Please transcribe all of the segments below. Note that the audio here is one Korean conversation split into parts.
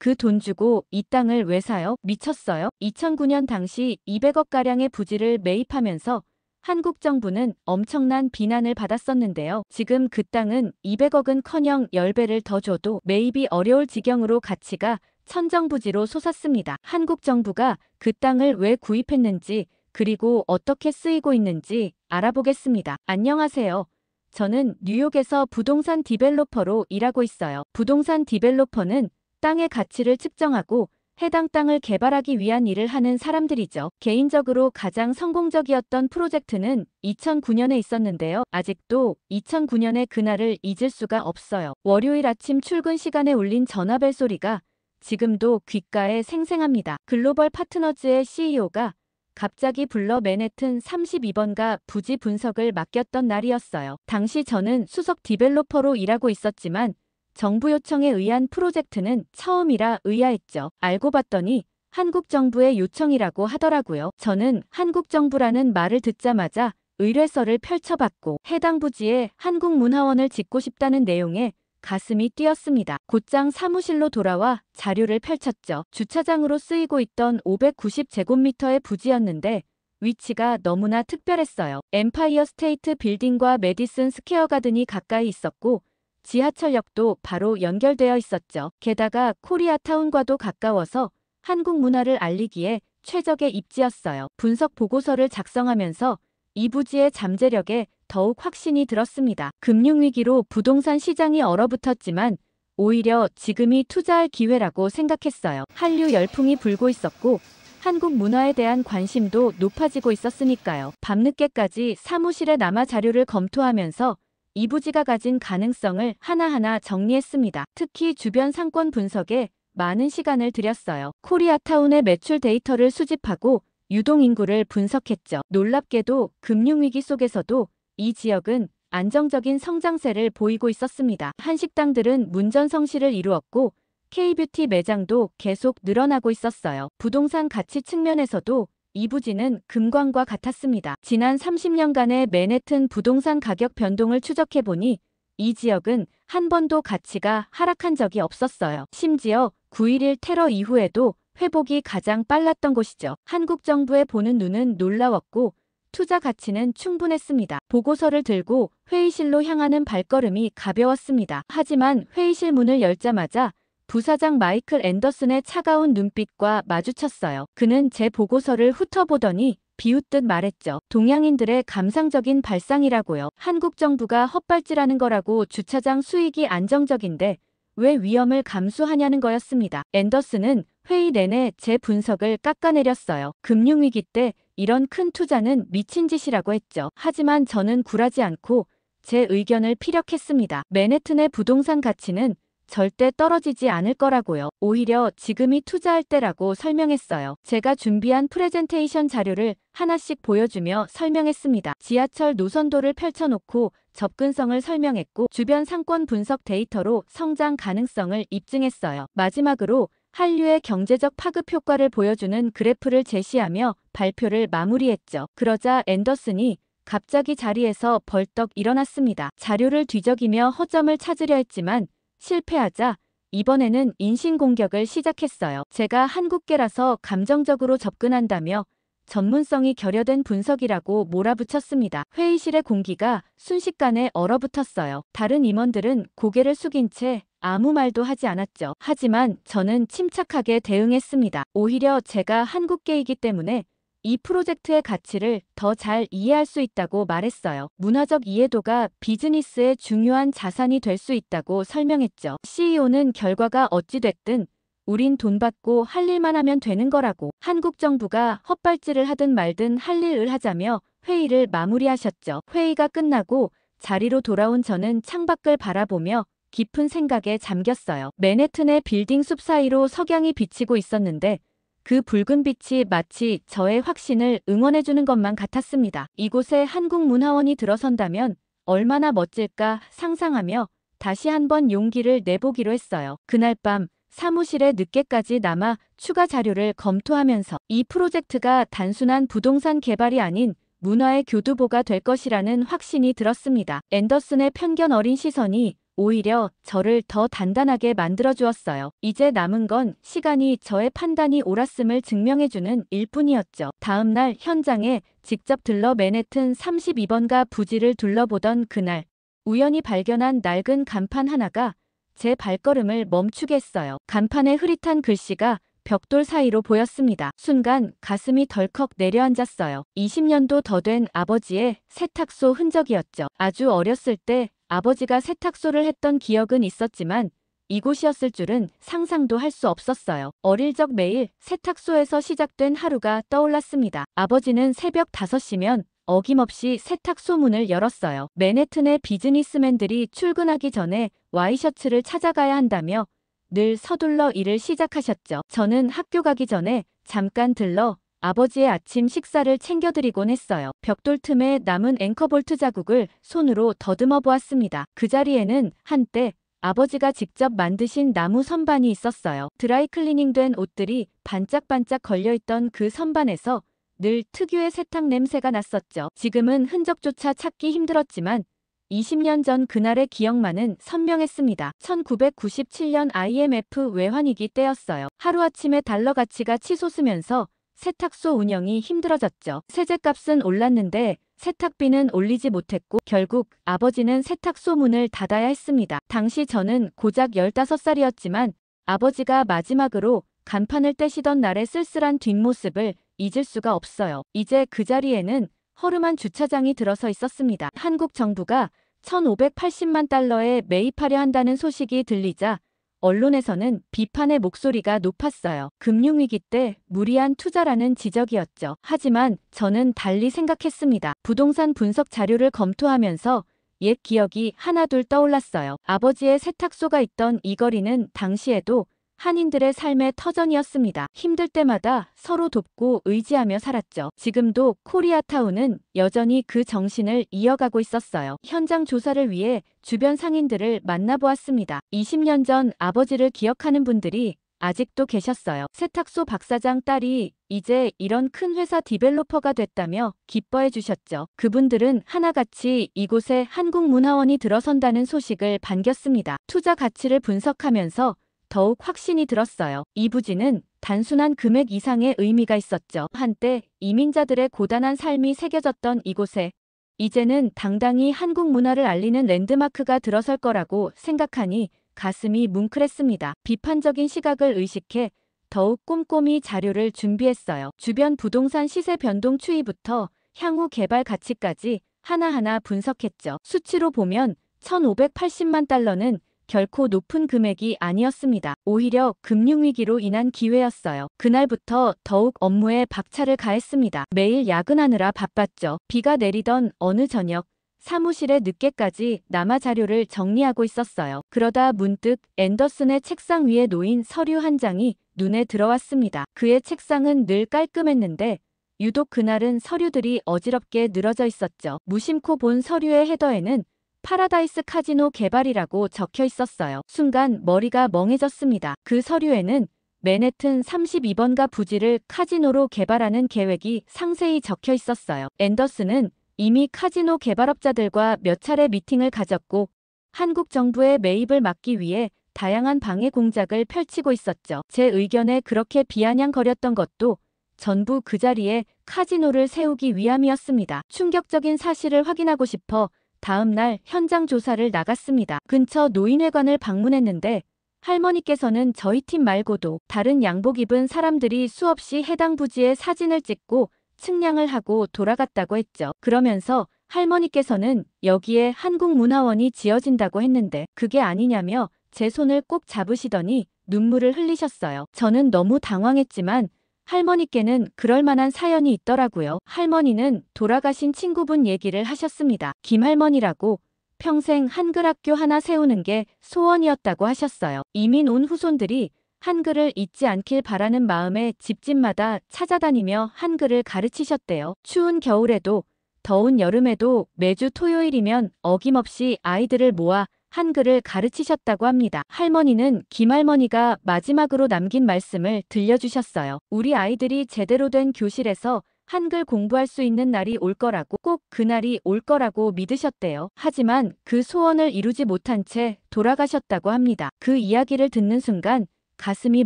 그 돈 주고 이 땅을 왜 사요? 미쳤어요? 2009년 당시 200억가량의 부지를 매입하면서 한국 정부는 엄청난 비난을 받았었는데요. 지금 그 땅은 200억은커녕 10배를 더 줘도 매입이 어려울 지경으로 가치가 천정부지로 솟았습니다. 한국 정부가 그 땅을 왜 구입했는지 그리고 어떻게 쓰이고 있는지 알아보겠습니다. 안녕하세요. 저는 뉴욕에서 부동산 디벨로퍼로 일하고 있어요. 부동산 디벨로퍼는 땅의 가치를 측정하고 해당 땅을 개발하기 위한 일을 하는 사람들이죠. 개인적으로 가장 성공적이었던 프로젝트는 2009년에 있었는데요. 아직도 2009년의 그날을 잊을 수가 없어요. 월요일 아침 출근 시간에 울린 전화벨 소리가 지금도 귓가에 생생합니다. 글로벌 파트너즈의 CEO가 갑자기 불러 맨해튼 32번가 부지 분석을 맡겼던 날이었어요. 당시 저는 수석 디벨로퍼로 일하고 있었지만 정부 요청에 의한 프로젝트는 처음이라 의아했죠. 알고 봤더니 한국 정부의 요청이라고 하더라고요. 저는 한국 정부라는 말을 듣자마자 의뢰서를 펼쳐봤고 해당 부지에 한국문화원을 짓고 싶다는 내용에 가슴이 뛰었습니다. 곧장 사무실로 돌아와 자료를 펼쳤죠. 주차장으로 쓰이고 있던 590제곱미터의 부지였는데 위치가 너무나 특별했어요. 엠파이어 스테이트 빌딩과 메디슨 스퀘어 가든이 가까이 있었고 지하철역도 바로 연결되어 있었죠. 게다가 코리아타운과도 가까워서 한국 문화를 알리기에 최적의 입지였어요. 분석 보고서를 작성하면서 이 부지의 잠재력에 더욱 확신이 들었습니다. 금융위기로 부동산 시장이 얼어붙었지만 오히려 지금이 투자할 기회라고 생각했어요. 한류 열풍이 불고 있었고 한국 문화에 대한 관심도 높아지고 있었으니까요. 밤늦게까지 사무실에 남아 자료를 검토하면서 이 부지가 가진 가능성을 하나하나 정리했습니다. 특히 주변 상권 분석에 많은 시간을 들였어요. 코리아타운의 매출 데이터를 수집하고 유동인구를 분석했죠. 놀랍게도 금융위기 속에서도 이 지역은 안정적인 성장세를 보이고 있었습니다. 한식당들은 문전성시를 이루었고 K뷰티 매장도 계속 늘어나고 있었어요. 부동산 가치 측면에서도 이 부지는 금광과 같았습니다. 지난 30년간의 맨해튼 부동산 가격 변동을 추적해보니 이 지역은 한 번도 가치가 하락한 적이 없었어요. 심지어 9.11 테러 이후에도 회복이 가장 빨랐던 곳이죠. 한국 정부의 보는 눈은 놀라웠고 투자 가치는 충분했습니다. 보고서를 들고 회의실로 향하는 발걸음이 가벼웠습니다. 하지만 회의실 문을 열자마자 부사장 마이클 앤더슨의 차가운 눈빛과 마주쳤어요. 그는 제 보고서를 훑어보더니 비웃듯 말했죠. 동양인들의 감상적인 발상이라고요. 한국 정부가 헛발질하는 거라고 주차장 수익이 안정적인데 왜 위험을 감수하냐는 거였습니다. 앤더슨은 회의 내내 제 분석을 깎아내렸어요. 금융위기 때 이런 큰 투자는 미친 짓이라고 했죠. 하지만 저는 굴하지 않고 제 의견을 피력했습니다. 맨해튼의 부동산 가치는 절대 떨어지지 않을 거라고요. 오히려 지금이 투자할 때라고 설명했어요. 제가 준비한 프레젠테이션 자료를 하나씩 보여주며 설명했습니다. 지하철 노선도를 펼쳐놓고 접근성을 설명했고 주변 상권 분석 데이터로 성장 가능성을 입증했어요. 마지막으로 한류의 경제적 파급 효과를 보여주는 그래프를 제시하며 발표를 마무리했죠. 그러자 앤더슨이 갑자기 자리에서 벌떡 일어났습니다. 자료를 뒤적이며 허점을 찾으려 했지만 실패하자 이번에는 인신공격을 시작했어요. 제가 한국계라서 감정적으로 접근한다며 전문성이 결여된 분석이라고 몰아붙였습니다. 회의실의 공기가 순식간에 얼어붙었어요. 다른 임원들은 고개를 숙인 채 아무 말도 하지 않았죠. 하지만 저는 침착하게 대응했습니다. 오히려 제가 한국계이기 때문에 이 프로젝트의 가치를 더 잘 이해할 수 있다고 말했어요. 문화적 이해도가 비즈니스의 중요한 자산이 될 수 있다고 설명했죠. CEO는 결과가 어찌됐든 우린 돈 받고 할 일만 하면 되는 거라고. 한국 정부가 헛발질을 하든 말든 할 일을 하자며 회의를 마무리하셨죠. 회의가 끝나고 자리로 돌아온 저는 창밖을 바라보며 깊은 생각에 잠겼어요. 맨해튼의 빌딩 숲 사이로 석양이 비치고 있었는데 그 붉은 빛이 마치 저의 확신을 응원해주는 것만 같았습니다. 이곳에 한국문화원이 들어선다면 얼마나 멋질까 상상하며 다시 한번 용기를 내보기로 했어요. 그날 밤 사무실에 늦게까지 남아 추가 자료를 검토하면서 이 프로젝트가 단순한 부동산 개발이 아닌 문화의 교두보가 될 것이라는 확신이 들었습니다. 앤더슨의 편견 어린 시선이 오히려 저를 더 단단하게 만들어 주었어요. 이제 남은 건 시간이 저의 판단이 옳았음을 증명해주는 일뿐이었죠. 다음 날 현장에 직접 들러 맨해튼 32번가 부지를 둘러보던 그날, 우연히 발견한 낡은 간판 하나가 제 발걸음을 멈추게 했어요. 간판에 흐릿한 글씨가 벽돌 사이로 보였습니다. 순간 가슴이 덜컥 내려앉았어요. 20년도 더 된 아버지의 세탁소 흔적이었죠. 아주 어렸을 때 아버지가 세탁소를 했던 기억은 있었지만 이곳이었을 줄은 상상도 할 수 없었어요. 어릴 적 매일 세탁소에서 시작된 하루가 떠올랐습니다. 아버지는 새벽 5시면 어김없이 세탁소 문을 열었어요. 맨해튼의 비즈니스맨들이 출근하기 전에 와이셔츠를 찾아가야 한다며 늘 서둘러 일을 시작하셨죠. 저는 학교 가기 전에 잠깐 들러 아버지의 아침 식사를 챙겨드리곤 했어요. 벽돌 틈에 남은 앵커볼트 자국을 손으로 더듬어 보았습니다. 그 자리에는 한때 아버지가 직접 만드신 나무 선반이 있었어요. 드라이클리닝된 옷들이 반짝반짝 걸려있던 그 선반에서 늘 특유의 세탁 냄새가 났었죠. 지금은 흔적조차 찾기 힘들었지만 20년 전 그날의 기억만은 선명했습니다. 1997년 IMF 외환위기 때였어요. 하루아침에 달러 가치가 치솟으면서 세탁소 운영이 힘들어졌죠. 세제값은 올랐는데 세탁비는 올리지 못했고 결국 아버지는 세탁소 문을 닫아야 했습니다. 당시 저는 고작 15살이었지만 아버지가 마지막으로 간판을 떼시던 날의 쓸쓸한 뒷모습을 잊을 수가 없어요. 이제 그 자리에는 허름한 주차장이 들어서 있었습니다. 한국 정부가 1,580만 달러에 매입하려 한다는 소식이 들리자 언론에서는 비판의 목소리가 높았어요. 금융위기 때 무리한 투자라는 지적이었죠. 하지만 저는 달리 생각했습니다. 부동산 분석 자료를 검토하면서 옛 기억이 하나둘 떠올랐어요. 아버지의 세탁소가 있던 이 거리는 당시에도 한인들의 삶의 터전이었습니다. 힘들 때마다 서로 돕고 의지하며 살았죠. 지금도 코리아타운은 여전히 그 정신을 이어가고 있었어요. 현장 조사를 위해 주변 상인들을 만나보았습니다. 20년 전 아버지를 기억하는 분들이 아직도 계셨어요. 세탁소 박사장 딸이 이제 이런 큰 회사 디벨로퍼가 됐다며 기뻐해 주셨죠. 그분들은 하나같이 이곳에 한국문화원이 들어선다는 소식을 반겼습니다. 투자 가치를 분석하면서 더욱 확신이 들었어요. 이 부지는 단순한 금액 이상의 의미가 있었죠. 한때 이민자들의 고단한 삶이 새겨졌던 이곳에 이제는 당당히 한국 문화를 알리는 랜드마크가 들어설 거라고 생각하니 가슴이 뭉클했습니다. 비판적인 시각을 의식해 더욱 꼼꼼히 자료를 준비했어요. 주변 부동산 시세 변동 추이부터 향후 개발 가치까지 하나하나 분석했죠. 수치로 보면 1,580만 달러는 결코 높은 금액이 아니었습니다. 오히려 금융위기로 인한 기회였어요. 그날부터 더욱 업무에 박차를 가했습니다. 매일 야근하느라 바빴죠. 비가 내리던 어느 저녁 사무실에 늦게까지 남아 자료를 정리하고 있었어요. 그러다 문득 앤더슨의 책상 위에 놓인 서류 한 장이 눈에 들어왔습니다. 그의 책상은 늘 깔끔했는데 유독 그날은 서류들이 어지럽게 늘어져 있었죠. 무심코 본 서류의 헤더에는 파라다이스 카지노 개발이라고 적혀 있었어요. 순간 머리가 멍해졌습니다. 그 서류에는 맨해튼 32번가 부지를 카지노로 개발하는 계획이 상세히 적혀 있었어요. 앤더슨은 이미 카지노 개발업자들과 몇 차례 미팅을 가졌고 한국 정부의 매입을 막기 위해 다양한 방해 공작을 펼치고 있었죠. 제 의견에 그렇게 비아냥거렸던 것도 전부 그 자리에 카지노를 세우기 위함이었습니다. 충격적인 사실을 확인하고 싶어 다음 날 현장 조사를 나갔습니다. 근처 노인회관을 방문했는데 할머니께서는 저희 팀 말고도 다른 양복 입은 사람들이 수없이 해당 부지의 사진을 찍고 측량을 하고 돌아갔다고 했죠. 그러면서 할머니께서는 여기에 한국문화원이 지어진다고 했는데 그게 아니냐며 제 손을 꼭 잡으시더니 눈물을 흘리셨어요. 저는 너무 당황했지만 할머니께는 그럴 만한 사연이 있더라고요. 할머니는 돌아가신 친구분 얘기를 하셨습니다. 김할머니라고 평생 한글 학교 하나 세우는 게 소원이었다고 하셨어요. 이민 온 후손들이 한글을 잊지 않길 바라는 마음에 집집마다 찾아다니며 한글을 가르치셨대요. 추운 겨울에도 더운 여름에도 매주 토요일이면 어김없이 아이들을 모아 한글을 가르치셨다고 합니다. 할머니는 김할머니가 마지막으로 남긴 말씀을 들려주셨어요. 우리 아이들이 제대로 된 교실에서 한글 공부할 수 있는 날이 올 거라고, 꼭 그날이 올 거라고 믿으셨대요. 하지만 그 소원을 이루지 못한 채 돌아가셨다고 합니다. 그 이야기를 듣는 순간 가슴이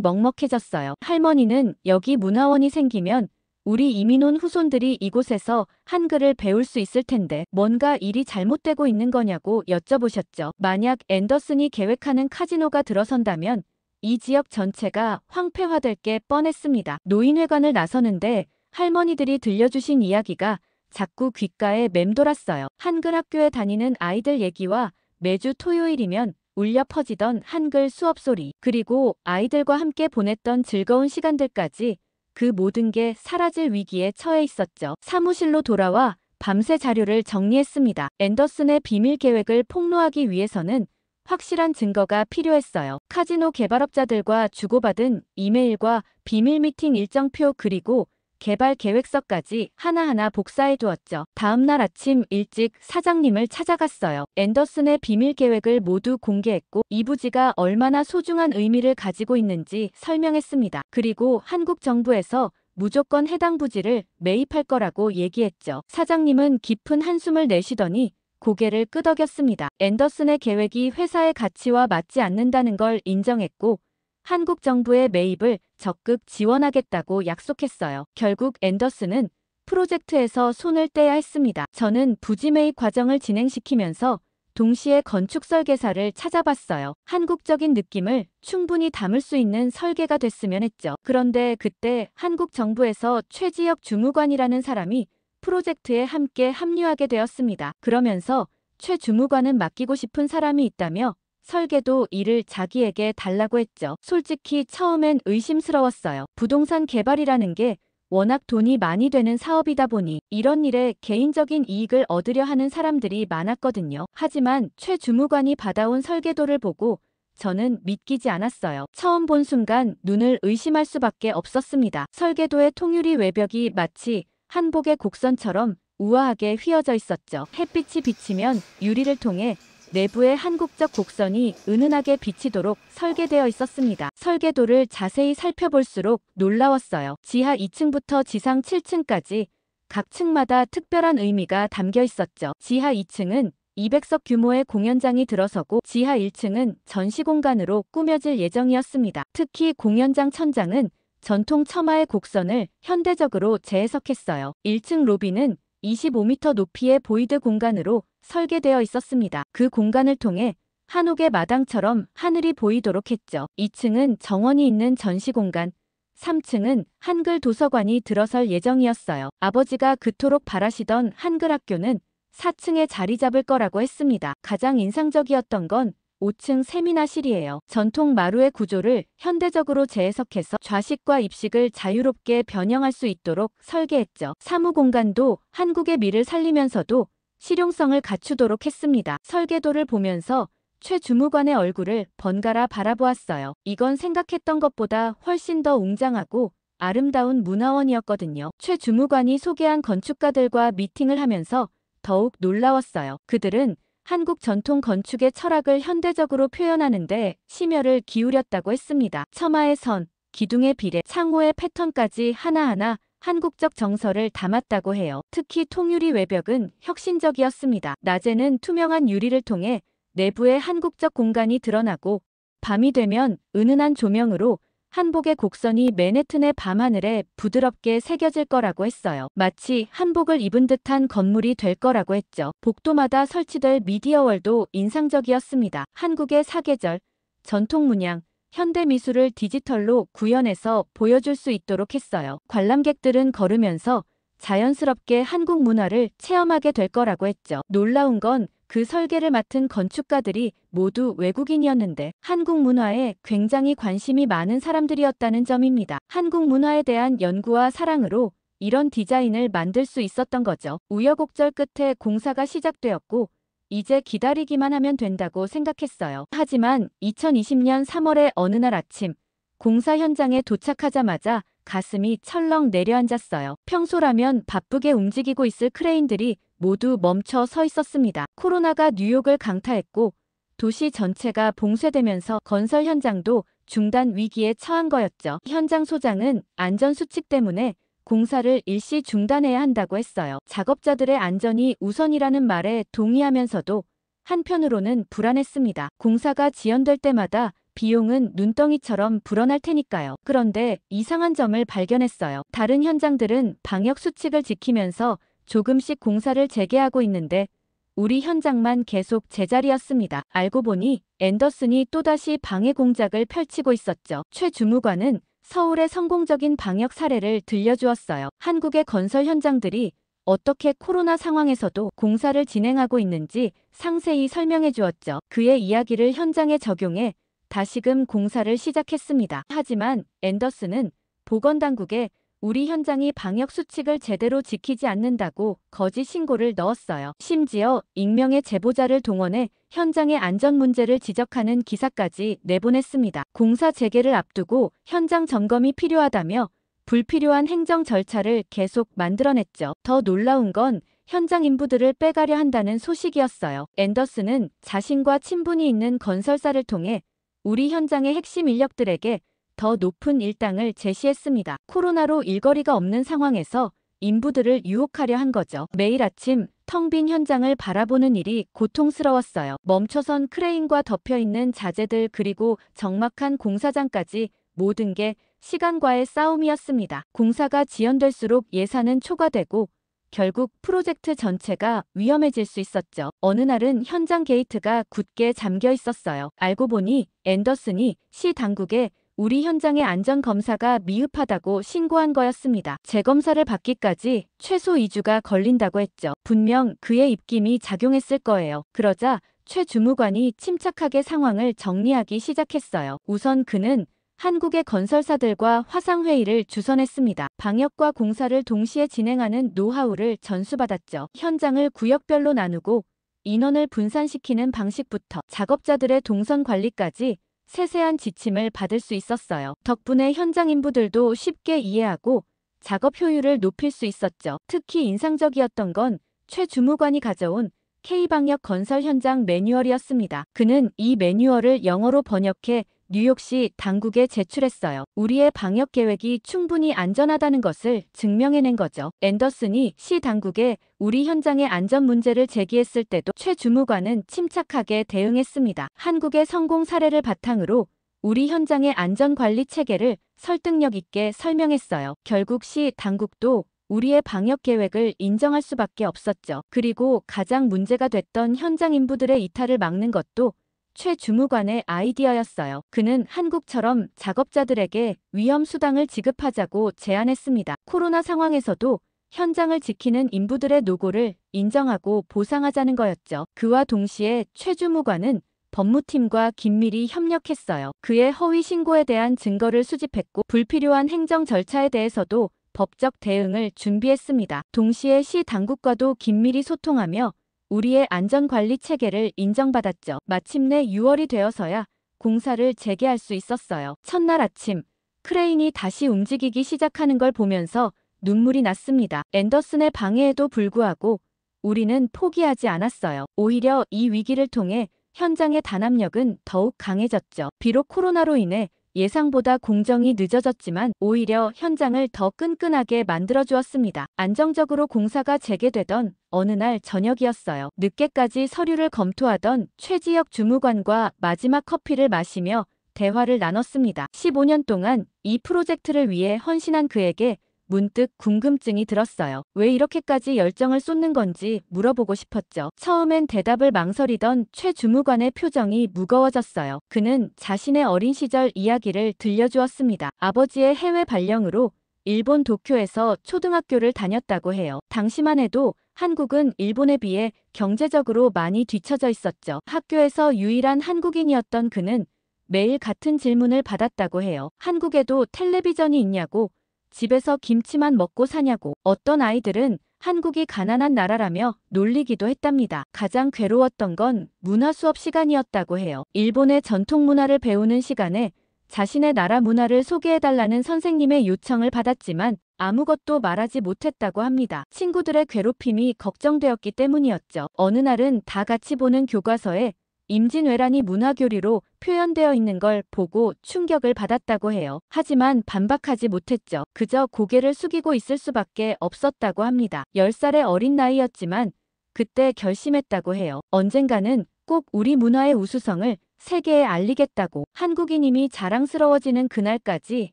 먹먹해졌어요. 할머니는 여기 문화원이 생기면 우리 이민 온 후손들이 이곳에서 한글을 배울 수 있을 텐데 뭔가 일이 잘못되고 있는 거냐고 여쭤보셨죠. 만약 앤더슨이 계획하는 카지노가 들어선다면 이 지역 전체가 황폐화될 게 뻔했습니다. 노인회관을 나서는데 할머니들이 들려주신 이야기가 자꾸 귓가에 맴돌았어요. 한글 학교에 다니는 아이들 얘기와 매주 토요일이면 울려 퍼지던 한글 수업 소리, 그리고 아이들과 함께 보냈던 즐거운 시간들까지, 그 모든 게 사라질 위기에 처해 있었죠. 사무실로 돌아와 밤새 자료를 정리했습니다. 앤더슨의 비밀 계획을 폭로하기 위해서는 확실한 증거가 필요했어요. 카지노 개발업자들과 주고받은 이메일과 비밀 미팅 일정표, 그리고 개발 계획서까지 하나하나 복사해 두었죠. 다음 날 아침 일찍 사장님을 찾아갔어요. 앤더슨의 비밀 계획을 모두 공개했고 이 부지가 얼마나 소중한 의미를 가지고 있는지 설명했습니다. 그리고 한국 정부에서 무조건 해당 부지를 매입할 거라고 얘기했죠. 사장님은 깊은 한숨을 내쉬더니 고개를 끄덕였습니다. 앤더슨의 계획이 회사의 가치와 맞지 않는다는 걸 인정했고 한국 정부의 매입을 적극 지원하겠다고 약속했어요. 결국 앤더슨은 프로젝트에서 손을 떼야 했습니다. 저는 부지 매입 과정을 진행시키면서 동시에 건축 설계사를 찾아봤어요. 한국적인 느낌을 충분히 담을 수 있는 설계가 됐으면 했죠. 그런데 그때 한국 정부에서 최지혁 주무관이라는 사람이 프로젝트에 함께 합류하게 되었습니다. 그러면서 최 주무관은 맡기고 싶은 사람이 있다며 설계도 일을 자기에게 달라고 했죠. 솔직히 처음엔 의심스러웠어요. 부동산 개발이라는 게 워낙 돈이 많이 되는 사업이다 보니 이런 일에 개인적인 이익을 얻으려 하는 사람들이 많았거든요. 하지만 최 주무관이 받아온 설계도를 보고 저는 믿기지 않았어요. 처음 본 순간 눈을 의심할 수밖에 없었습니다. 설계도의 통유리 외벽이 마치 한복의 곡선처럼 우아하게 휘어져 있었죠. 햇빛이 비치면 유리를 통해 내부의 한국적 곡선이 은은하게 비치도록 설계되어 있었습니다. 설계도를 자세히 살펴볼수록 놀라웠어요. 지하 2층부터 지상 7층까지 각 층마다 특별한 의미가 담겨 있었죠. 지하 2층은 200석 규모의 공연장이 들어서고 지하 1층은 전시 공간으로 꾸며질 예정이었습니다. 특히 공연장 천장은 전통 처마의 곡선을 현대적으로 재해석했어요. 1층 로비는 25m 높이의 보이드 공간으로 설계되어 있었습니다. 그 공간을 통해 한옥의 마당처럼 하늘이 보이도록 했죠. 2층은 정원이 있는 전시 공간, 3층은 한글 도서관이 들어설 예정이었어요. 아버지가 그토록 바라시던 한글 학교는 4층에 자리 잡을 거라고 했습니다. 가장 인상적이었던 건 5층 세미나실이에요. 전통 마루의 구조를 현대적으로 재해석해서 좌식과 입식을 자유롭게 변형할 수 있도록 설계했죠. 사무 공간도 한국의 미를 살리면서도 실용성을 갖추도록 했습니다. 설계도를 보면서 최 주무관의 얼굴을 번갈아 바라보았어요. 이건 생각했던 것보다 훨씬 더 웅장하고 아름다운 문화원이었거든요. 최 주무관이 소개한 건축가들과 미팅을 하면서 더욱 놀라웠어요. 그들은 한국 전통 건축의 철학을 현대적으로 표현하는데 심혈을 기울였다고 했습니다. 처마의 선, 기둥의 비례, 창호의 패턴까지 하나하나 한국적 정서를 담았다고 해요. 특히 통유리 외벽은 혁신적이었습니다. 낮에는 투명한 유리를 통해 내부의 한국적 공간이 드러나고 밤이 되면 은은한 조명으로 한복의 곡선이 맨해튼의 밤하늘에 부드럽게 새겨질 거라고 했어요. 마치 한복을 입은 듯한 건물이 될 거라고 했죠. 복도마다 설치될 미디어월도 인상적이었습니다. 한국의 사계절, 전통 문양, 현대 미술을 디지털로 구현해서 보여줄 수 있도록 했어요. 관람객들은 걸으면서 자연스럽게 한국 문화를 체험하게 될 거라고 했죠. 놀라운 건 그 설계를 맡은 건축가들이 모두 외국인이었는데 한국 문화에 굉장히 관심이 많은 사람들이었다는 점입니다. 한국 문화에 대한 연구와 사랑으로 이런 디자인을 만들 수 있었던 거죠. 우여곡절 끝에 공사가 시작되었고 이제 기다리기만 하면 된다고 생각했어요. 하지만 2020년 3월의 어느 날 아침 공사 현장에 도착하자마자 가슴이 철렁 내려앉았어요. 평소라면 바쁘게 움직이고 있을 크레인들이 모두 멈춰 서 있었습니다. 코로나가 뉴욕을 강타했고 도시 전체가 봉쇄되면서 건설 현장도 중단 위기에 처한 거였죠. 현장 소장은 안전수칙 때문에 공사를 일시 중단해야 한다고 했어요. 작업자들의 안전이 우선이라는 말에 동의하면서도 한편으로는 불안했습니다. 공사가 지연될 때마다 비용은 눈덩이처럼 불어날 테니까요. 그런데 이상한 점을 발견했어요. 다른 현장들은 방역 수칙을 지키면서 조금씩 공사를 재개하고 있는데 우리 현장만 계속 제자리였습니다. 알고 보니 앤더슨이 또다시 방해 공작을 펼치고 있었죠. 최 주무관은 서울의 성공적인 방역 사례를 들려주었어요. 한국의 건설 현장들이 어떻게 코로나 상황에서도 공사를 진행하고 있는지 상세히 설명해 주었죠. 그의 이야기를 현장에 적용해 다시금 공사를 시작했습니다. 하지만 앤더슨은 보건당국에 우리 현장이 방역 수칙을 제대로 지키지 않는다고 거짓 신고를 넣었어요. 심지어 익명의 제보자를 동원해 현장의 안전 문제를 지적하는 기사까지 내보냈습니다. 공사 재개를 앞두고 현장 점검이 필요하다며 불필요한 행정 절차를 계속 만들어냈죠. 더 놀라운 건 현장 인부들을 빼가려 한다는 소식이었어요. 앤더슨은 자신과 친분이 있는 건설사를 통해 우리 현장의 핵심 인력들에게 더 높은 일당을 제시했습니다. 코로나로 일거리가 없는 상황에서 인부들을 유혹하려 한 거죠. 매일 아침 텅 빈 현장을 바라보는 일이 고통스러웠어요. 멈춰선 크레인과 덮여있는 자재들 그리고 적막한 공사장까지 모든 게 시간과의 싸움이었습니다. 공사가 지연될수록 예산은 초과되고 결국 프로젝트 전체가 위험해질 수 있었죠. 어느 날은 현장 게이트가 굳게 잠겨 있었어요. 알고 보니 앤더슨이 시 당국에 우리 현장의 안전검사가 미흡하다고 신고한 거였습니다. 재검사를 받기까지 최소 2주가 걸린다고 했죠. 분명 그의 입김이 작용했을 거예요. 그러자 최 주무관이 침착하게 상황을 정리하기 시작했어요. 우선 그는 한국의 건설사들과 화상회의를 주선했습니다. 방역과 공사를 동시에 진행하는 노하우를 전수받았죠. 현장을 구역별로 나누고 인원을 분산시키는 방식부터 작업자들의 동선 관리까지 세세한 지침을 받을 수 있었어요. 덕분에 현장 인부들도 쉽게 이해하고 작업 효율을 높일 수 있었죠. 특히 인상적이었던 건 최 주무관이 가져온 K방역 건설 현장 매뉴얼이었습니다. 그는 이 매뉴얼을 영어로 번역해 뉴욕시 당국에 제출했어요. 우리의 방역 계획이 충분히 안전하다는 것을 증명해낸 거죠. 앤더슨이 시 당국에 우리 현장의 안전 문제를 제기했을 때도 최 주무관은 침착하게 대응했습니다. 한국의 성공 사례를 바탕으로 우리 현장의 안전관리 체계를 설득력 있게 설명했어요. 결국 시 당국도 우리의 방역 계획을 인정할 수밖에 없었죠. 그리고 가장 문제가 됐던 현장 인부들의 이탈을 막는 것도 최 주무관의 아이디어였어요. 그는 한국처럼 작업자들에게 위험 수당을 지급하자고 제안했습니다. 코로나 상황에서도 현장을 지키는 인부들의 노고를 인정하고 보상하자는 거였죠. 그와 동시에 최 주무관은 법무팀과 긴밀히 협력했어요. 그의 허위 신고에 대한 증거를 수집했고 불필요한 행정 절차에 대해서도 법적 대응을 준비했습니다. 동시에 시 당국과도 긴밀히 소통하며 우리의 안전관리 체계를 인정받았죠. 마침내 6월이 되어서야 공사를 재개할 수 있었어요. 첫날 아침, 크레인이 다시 움직이기 시작하는 걸 보면서 눈물이 났습니다. 앤더슨의 방해에도 불구하고 우리는 포기하지 않았어요. 오히려 이 위기를 통해 현장의 단합력은 더욱 강해졌죠. 비록 코로나로 인해 예상보다 공정이 늦어졌지만 오히려 현장을 더 끈끈하게 만들어주었습니다. 안정적으로 공사가 재개되던 어느 날 저녁이었어요. 늦게까지 서류를 검토하던 최지혁 주무관과 마지막 커피를 마시며 대화를 나눴습니다. 15년 동안 이 프로젝트를 위해 헌신한 그에게 문득 궁금증이 들었어요. 왜 이렇게까지 열정을 쏟는 건지 물어보고 싶었죠. 처음엔 대답을 망설이던 최 주무관의 표정이 무거워졌어요. 그는 자신의 어린 시절 이야기를 들려주었습니다. 아버지의 해외 발령으로 일본 도쿄에서 초등학교를 다녔다고 해요. 당시만 해도 한국은 일본에 비해 경제적으로 많이 뒤처져 있었죠. 학교에서 유일한 한국인이었던 그는 매일 같은 질문을 받았다고 해요. 한국에도 텔레비전이 있냐고, 집에서 김치만 먹고 사냐고. 어떤 아이들은 한국이 가난한 나라라며 놀리기도 했답니다. 가장 괴로웠던 건 문화 수업 시간이었다고 해요. 일본의 전통 문화를 배우는 시간에 자신의 나라 문화를 소개해달라는 선생님의 요청을 받았지만 아무것도 말하지 못했다고 합니다. 친구들의 괴롭힘이 걱정되었기 때문이었죠. 어느 날은 다 같이 보는 교과서에 임진왜란이 문화교류로 표현되어 있는 걸 보고 충격을 받았다고 해요. 하지만 반박하지 못했죠. 그저 고개를 숙이고 있을 수밖에 없었다고 합니다. 10살의 어린 나이였지만 그때 결심했다고 해요. 언젠가는 꼭 우리 문화의 우수성을 세계에 알리겠다고, 한국인임이 자랑스러워지는 그날까지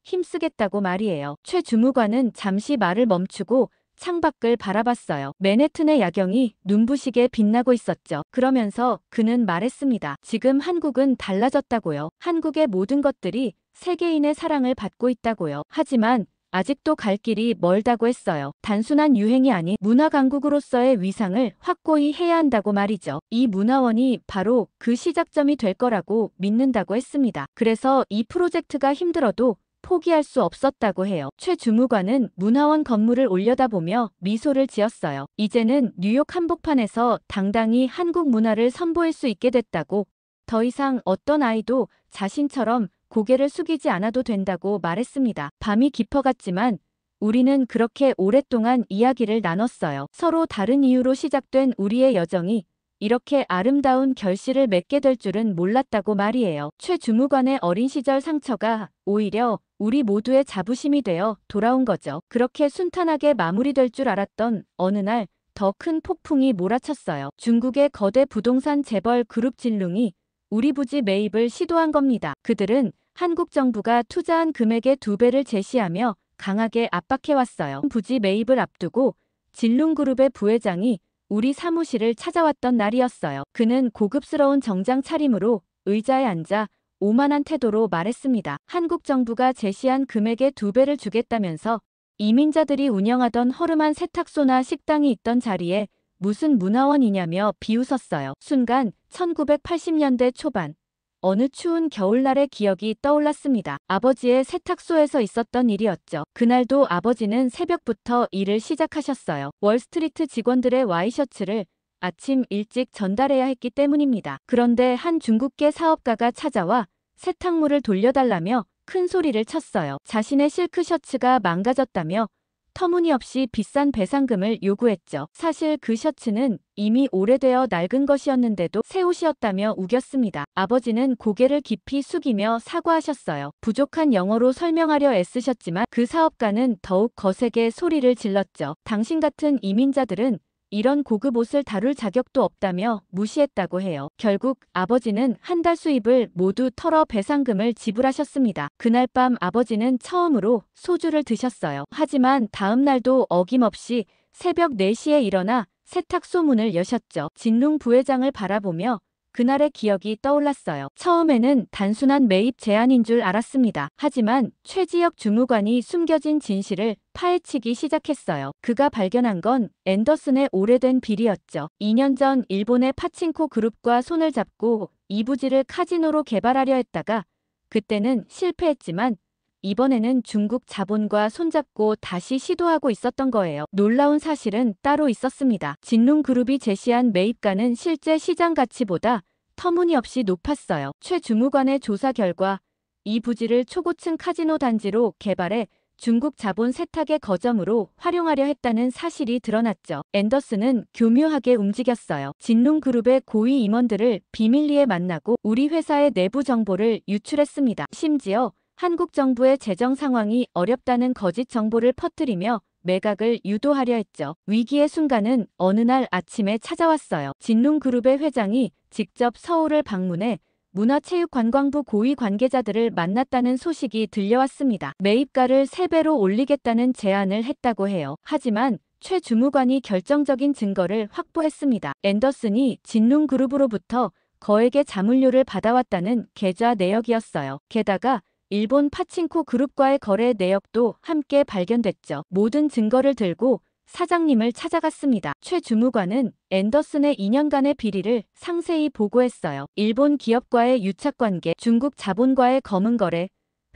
힘쓰겠다고 말이에요. 최 주무관은 잠시 말을 멈추고 창밖을 바라봤어요. 맨해튼의 야경이 눈부시게 빛나고 있었죠. 그러면서 그는 말했습니다. 지금 한국은 달라졌다고요. 한국의 모든 것들이 세계인의 사랑을 받고 있다고요. 하지만 아직도 갈 길이 멀다고 했어요. 단순한 유행이 아닌 문화 강국으로서의 위상을 확고히 해야 한다고 말이죠. 이 문화원이 바로 그 시작점이 될 거라고 믿는다고 했습니다. 그래서 이 프로젝트가 힘들어도 포기할 수 없었다고 해요. 최 주무관은 문화원 건물을 올려다보며 미소를 지었어요. 이제는 뉴욕 한복판에서 당당히 한국 문화를 선보일 수 있게 됐다고, 더 이상 어떤 아이도 자신처럼 고개를 숙이지 않아도 된다고 말했습니다. 밤이 깊어갔지만 우리는 그렇게 오랫동안 이야기를 나눴어요. 서로 다른 이유로 시작된 우리의 여정이 이렇게 아름다운 결실을 맺게 될 줄은 몰랐다고 말이에요. 최 주무관의 어린 시절 상처가 오히려 우리 모두의 자부심이 되어 돌아온 거죠. 그렇게 순탄하게 마무리될 줄 알았던 어느 날 더 큰 폭풍이 몰아쳤어요. 중국의 거대 부동산 재벌 그룹 진룽이 우리 부지 매입을 시도한 겁니다. 그들은 한국 정부가 투자한 금액의 2배를 제시하며 강하게 압박해왔어요. 부지 매입을 앞두고 진룽그룹의 부회장이 우리 사무실을 찾아왔던 날이었어요. 그는 고급스러운 정장 차림으로 의자에 앉아 오만한 태도로 말했습니다. 한국 정부가 제시한 금액의 2배를 주겠다면서 이민자들이 운영하던 허름한 세탁소나 식당이 있던 자리에 무슨 문화원이냐며 비웃었어요. 순간 1980년대 초반 어느 추운 겨울날의 기억이 떠올랐습니다. 아버지의 세탁소에서 있었던 일이었죠. 그날도 아버지는 새벽부터 일을 시작하셨어요. 월스트리트 직원들의 와이셔츠를 아침 일찍 전달해야 했기 때문입니다. 그런데 한 중국계 사업가가 찾아와 세탁물을 돌려달라며 큰 소리를 쳤어요. 자신의 실크 셔츠가 망가졌다며 터무니없이 비싼 배상금을 요구했죠. 사실 그 셔츠는 이미 오래되어 낡은 것이었는데도 새 옷이었다며 우겼습니다. 아버지는 고개를 깊이 숙이며 사과하셨어요. 부족한 영어로 설명하려 애쓰셨지만 그 사업가는 더욱 거세게 소리를 질렀죠. 당신 같은 이민자들은 이런 고급 옷을 다룰 자격도 없다며 무시했다고 해요. 결국 아버지는 한 달 수입을 모두 털어 배상금을 지불하셨습니다. 그날 밤 아버지는 처음으로 소주를 드셨어요. 하지만 다음 날도 어김없이 새벽 4시에 일어나 세탁소 문을 여셨죠. 진룽 부회장을 바라보며 그날의 기억이 떠올랐어요. 처음에는 단순한 매입 제안인 줄 알았습니다. 하지만 최지혁 주무관이 숨겨진 진실을 파헤치기 시작했어요. 그가 발견한 건 앤더슨의 오래된 비리였죠. 2년 전 일본의 파친코 그룹과 손을 잡고 이 부지를 카지노로 개발하려 했다가 그때는 실패했지만 이번에는 중국 자본과 손잡고 다시 시도하고 있었던 거예요. 놀라운 사실은 따로 있었습니다. 진룽그룹이 제시한 매입가는 실제 시장 가치보다 터무니없이 높았어요. 최 주무관의 조사 결과 이 부지를 초고층 카지노 단지로 개발해 중국 자본 세탁의 거점으로 활용하려 했다는 사실이 드러났죠. 앤더슨은 교묘하게 움직였어요. 진룽그룹의 고위 임원들을 비밀리에 만나고 우리 회사의 내부 정보를 유출했습니다. 심지어 한국 정부의 재정 상황이 어렵다는 거짓 정보를 퍼뜨리며 매각을 유도하려 했죠. 위기의 순간은 어느 날 아침에 찾아왔어요. 진룽그룹의 회장이 직접 서울을 방문해 문화체육관광부 고위 관계자들을 만났다는 소식이 들려왔습니다. 매입가를 3배로 올리겠다는 제안을 했다고 해요. 하지만 최 주무관이 결정적인 증거를 확보했습니다. 앤더슨이 진룽그룹으로부터 거액의 자문료를 받아왔다는 계좌 내역이었어요. 게다가 일본 파친코 그룹과의 거래 내역도 함께 발견됐죠. 모든 증거를 들고 사장님을 찾아갔습니다. 최 주무관은 앤더슨의 2년간의 비리를 상세히 보고했어요. 일본 기업과의 유착관계, 중국 자본과의 검은 거래,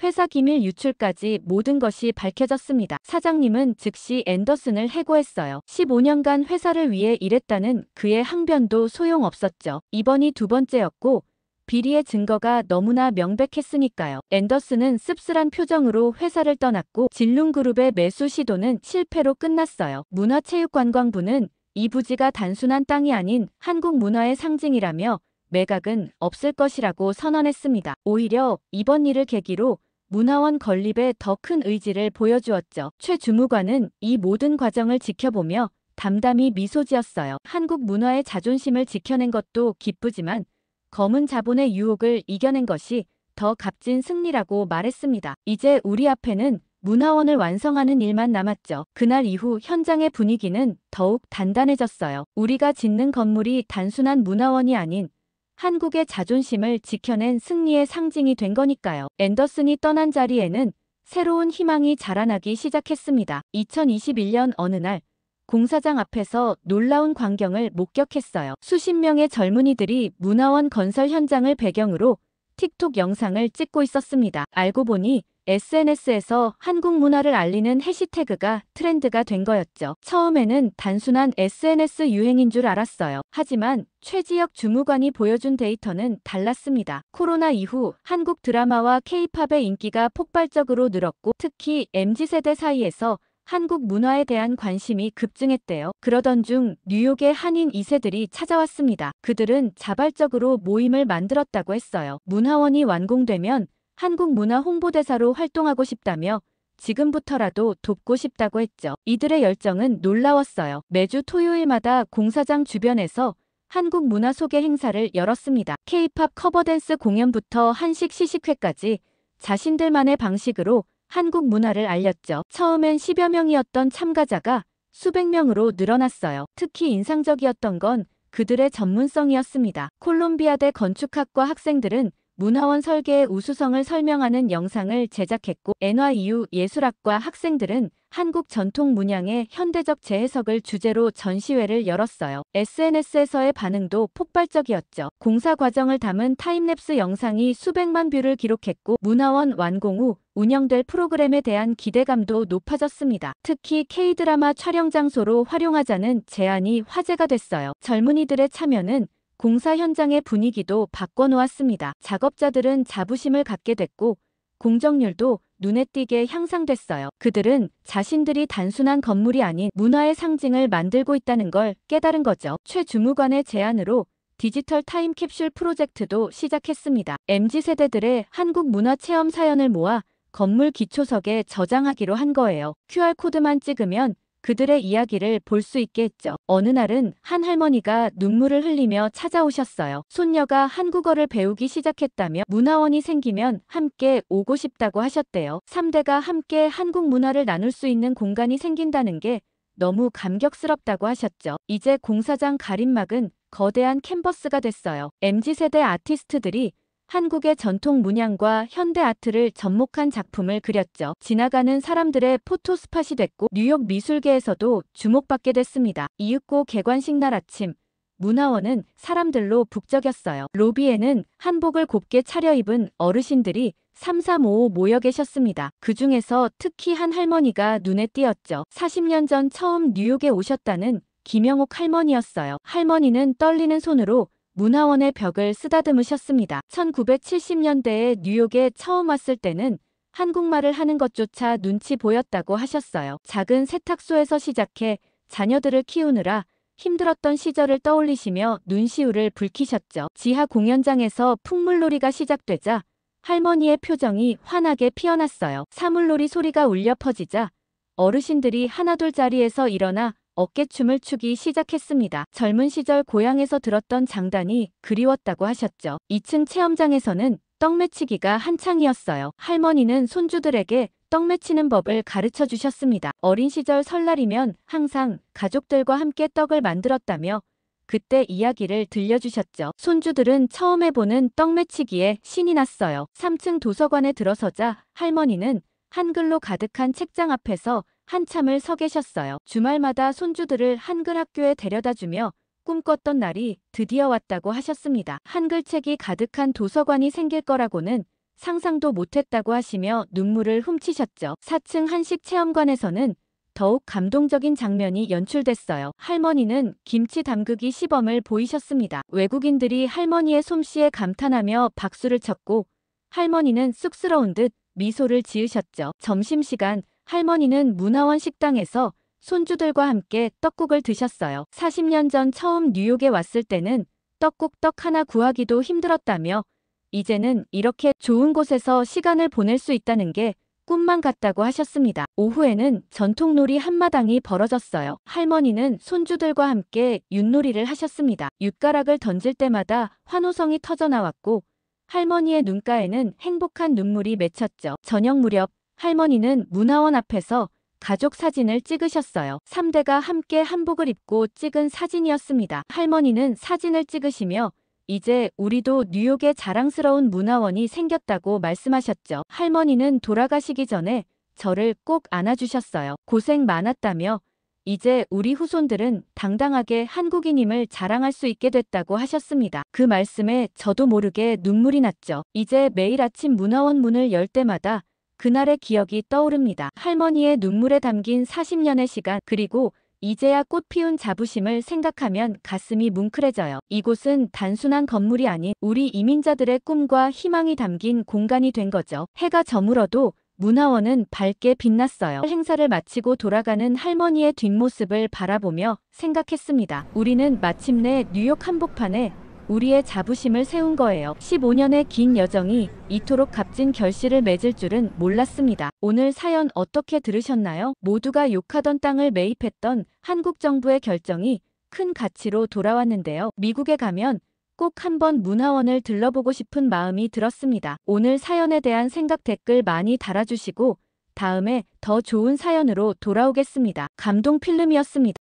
회사 기밀 유출까지 모든 것이 밝혀졌습니다. 사장님은 즉시 앤더슨을 해고했어요. 15년간 회사를 위해 일했다는 그의 항변도 소용없었죠. 이번이 2번째였고 비리의 증거가 너무나 명백했으니까요. 앤더슨은 씁쓸한 표정으로 회사를 떠났고 진룽그룹의 매수 시도는 실패로 끝났어요. 문화체육관광부는 이 부지가 단순한 땅이 아닌 한국 문화의 상징이라며 매각은 없을 것이라고 선언했습니다. 오히려 이번 일을 계기로 문화원 건립에 더 큰 의지를 보여주었죠. 최 주무관은 이 모든 과정을 지켜보며 담담히 미소 지었어요. 한국 문화의 자존심을 지켜낸 것도 기쁘지만 검은 자본의 유혹을 이겨낸 것이 더 값진 승리라고 말했습니다. 이제 우리 앞에는 문화원을 완성하는 일만 남았죠. 그날 이후 현장의 분위기는 더욱 단단해졌어요. 우리가 짓는 건물이 단순한 문화원이 아닌 한국의 자존심을 지켜낸 승리의 상징이 된 거니까요. 앤더슨이 떠난 자리에는 새로운 희망이 자라나기 시작했습니다. 2021년 어느 날 공사장 앞에서 놀라운 광경을 목격했어요. 수십 명의 젊은이들이 문화원 건설 현장을 배경으로 틱톡 영상을 찍고 있었습니다. 알고 보니 SNS에서 한국 문화를 알리는 해시태그가 트렌드가 된 거였죠. 처음에는 단순한 SNS 유행인 줄 알았어요. 하지만 최지혁 주무관이 보여준 데이터는 달랐습니다. 코로나 이후 한국 드라마와 K-팝의 인기가 폭발적으로 늘었고 특히 MZ세대 사이에서 한국 문화에 대한 관심이 급증했대요. 그러던 중 뉴욕의 한인 2세들이 찾아왔습니다. 그들은 자발적으로 모임을 만들었다고 했어요. 문화원이 완공되면 한국 문화 홍보대사로 활동하고 싶다며 지금부터라도 돕고 싶다고 했죠. 이들의 열정은 놀라웠어요. 매주 토요일마다 공사장 주변에서 한국 문화 소개 행사를 열었습니다. K-팝 커버댄스 공연부터 한식 시식회까지 자신들만의 방식으로 한국 문화를 알렸죠. 처음엔 10여 명이었던 참가자가 수백 명으로 늘어났어요. 특히 인상적이었던 건 그들의 전문성이었습니다. 콜롬비아대 건축학과 학생들은 문화원 설계의 우수성을 설명하는 영상을 제작했고 NYU 예술학과 학생들은 한국 전통 문양의 현대적 재해석을 주제로 전시회를 열었어요. SNS에서의 반응도 폭발적이었죠. 공사 과정을 담은 타임랩스 영상이 수백만 뷰를 기록했고 문화원 완공 후 운영될 프로그램에 대한 기대감도 높아졌습니다. 특히 K-드라마 촬영 장소로 활용하자는 제안이 화제가 됐어요. 젊은이들의 참여는 공사 현장의 분위기도 바꿔놓았습니다. 작업자들은 자부심을 갖게 됐고 공정률도 눈에 띄게 향상됐어요. 그들은 자신들이 단순한 건물이 아닌 문화의 상징을 만들고 있다는 걸 깨달은 거죠. 최 주무관의 제안으로 디지털 타임캡슐 프로젝트도 시작했습니다. MZ세대들의 한국 문화 체험 사연을 모아 건물 기초석에 저장하기로 한 거예요. QR코드만 찍으면 그들의 이야기를 볼 수 있게 했죠. 어느 날은 한 할머니가 눈물을 흘리며 찾아오셨어요. 손녀가 한국어를 배우기 시작했다며 문화원이 생기면 함께 오고 싶다고 하셨대요. 3대가 함께 한국 문화를 나눌 수 있는 공간이 생긴다는 게 너무 감격스럽다고 하셨죠. 이제 공사장 가림막은 거대한 캔버스가 됐어요. MZ세대 아티스트들이 한국의 전통 문양과 현대 아트를 접목한 작품을 그렸죠. 지나가는 사람들의 포토스팟이 됐고 뉴욕 미술계에서도 주목받게 됐습니다. 이윽고 개관식 날 아침 문화원은 사람들로 북적였어요. 로비에는 한복을 곱게 차려입은 어르신들이 삼삼오오 모여 계셨습니다. 그 중에서 특히 한 할머니가 눈에 띄었죠. 40년 전 처음 뉴욕에 오셨다는 김영옥 할머니였어요. 할머니는 떨리는 손으로 문화원의 벽을 쓰다듬으셨습니다. 1970년대에 뉴욕에 처음 왔을 때는 한국말을 하는 것조차 눈치 보였다고 하셨어요. 작은 세탁소에서 시작해 자녀들을 키우느라 힘들었던 시절을 떠올리시며 눈시울을 붉히셨죠. 지하 공연장에서 풍물놀이가 시작되자 할머니의 표정이 환하게 피어났어요. 사물놀이 소리가 울려 퍼지자 어르신들이 하나둘 자리에서 일어나 어깨춤을 추기 시작했습니다. 젊은 시절 고향에서 들었던 장단이 그리웠다고 하셨죠. 2층 체험장에서는 떡매치기가 한창이었어요. 할머니는 손주들에게 떡매치는 법을 가르쳐 주셨습니다. 어린 시절 설날이면 항상 가족들과 함께 떡을 만들었다며 그때 이야기를 들려주셨죠. 손주들은 처음 해보는 떡매치기에 신이 났어요. 3층 도서관에 들어서자 할머니는 한글로 가득한 책장 앞에서 한참을 서 계셨어요. 주말마다 손주들을 한글 학교에 데려다주며 꿈꿨던 날이 드디어 왔다고 하셨습니다. 한글책이 가득한 도서관이 생길 거라고는 상상도 못했다고 하시며 눈물을 훔치셨죠. 4층 한식 체험관에서는 더욱 감동적인 장면이 연출됐어요. 할머니는 김치 담그기 시범을 보이셨습니다. 외국인들이 할머니의 솜씨에 감탄하며 박수를 쳤고 할머니는 쑥스러운 듯 미소를 지으셨죠. 점심시간 할머니는 문화원 식당에서 손주들과 함께 떡국을 드셨어요. 40년 전 처음 뉴욕에 왔을 때는 떡국떡 하나 구하기도 힘들었다며 이제는 이렇게 좋은 곳에서 시간을 보낼 수 있다는 게 꿈만 같다고 하셨습니다. 오후에는 전통놀이 한마당이 벌어졌어요. 할머니는 손주들과 함께 윷놀이를 하셨습니다. 윷가락을 던질 때마다 환호성이 터져 나왔고 할머니의 눈가에는 행복한 눈물이 맺혔죠. 저녁 무렵 할머니는 문화원 앞에서 가족 사진을 찍으셨어요. 3대가 함께 한복을 입고 찍은 사진이었습니다. 할머니는 사진을 찍으시며 이제 우리도 뉴욕에 자랑스러운 문화원이 생겼다고 말씀하셨죠. 할머니는 돌아가시기 전에 저를 꼭 안아주셨어요. 고생 많았다며 이제 우리 후손들은 당당하게 한국인임을 자랑할 수 있게 됐다고 하셨습니다. 그 말씀에 저도 모르게 눈물이 났죠. 이제 매일 아침 문화원 문을 열 때마다 그날의 기억이 떠오릅니다. 할머니의 눈물에 담긴 40년의 시간, 그리고 이제야 꽃 피운 자부심을 생각하면 가슴이 뭉클해져요. 이곳은 단순한 건물이 아닌 우리 이민자들의 꿈과 희망이 담긴 공간이 된 거죠. 해가 저물어도 문화원은 밝게 빛났어요. 행사를 마치고 돌아가는 할머니의 뒷모습을 바라보며 생각했습니다. 우리는 마침내 뉴욕 한복판에 우리의 자부심을 세운 거예요. 15년의 긴 여정이 이토록 값진 결실을 맺을 줄은 몰랐습니다. 오늘 사연 어떻게 들으셨나요? 모두가 욕하던 땅을 매입했던 한국 정부의 결정이 큰 가치로 돌아왔는데요. 미국에 가면 꼭 한번 문화원을 들러보고 싶은 마음이 들었습니다. 오늘 사연에 대한 생각 댓글 많이 달아주시고 다음에 더 좋은 사연으로 돌아오겠습니다. 감동 필름이었습니다.